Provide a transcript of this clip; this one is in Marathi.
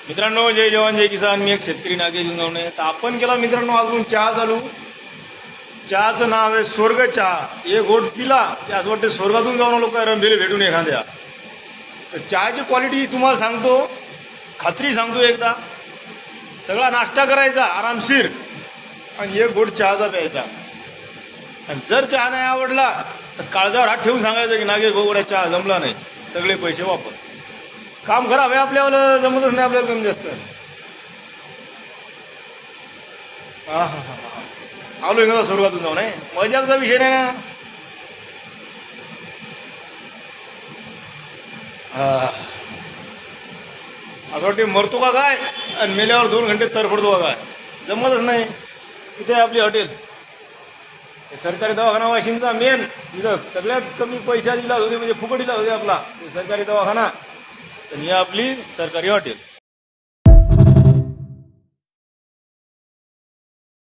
मित्रांनो, जय जवान जय किसान. मी एक शेतकरी नागेश गुंजवणे. तर आपण केला मित्रांनो अजून चहा चालू. चहाचं नाव आहे स्वर्ग चहा. एक घोट पिला की असं वाटतं स्वर्गातून जाऊन लोक रंबेले भेटून एखाद्या. तर चहाची क्वालिटी तुम्हाला सांगतो, खात्री सांगतो. एकदा सगळा नाश्ता करायचा आरामशीर आणि एक घोट चहाचा प्यायचा. आणि जर चहा नाही आवडला तर काळजावर हात ठेवून सांगायचं की नागेश भाऊ चहा जमला नाही, सगळे पैसे वापस. काम खराब आहे आपल्याला, जमतच नाही आपल्याला कमी जास्त. हा हा हा आलो का स्वर्गातून जाऊन आहे, मजाकचा विषय नाही ना. असं वाटते मरतो का काय आणि मेल्यावर 2 घंटे तरफडतो का काय, जमतच नाही. इथे आहे आपली हॉटेल, सरकारी दवाखाना वाशिमचा मेन. इथं सगळ्यात कमी पैशात इलाज होते, म्हणजे फुकट इलाज होते आपला सरकारी दवाखाना. तर ही आपली सरकारी हॉटेल.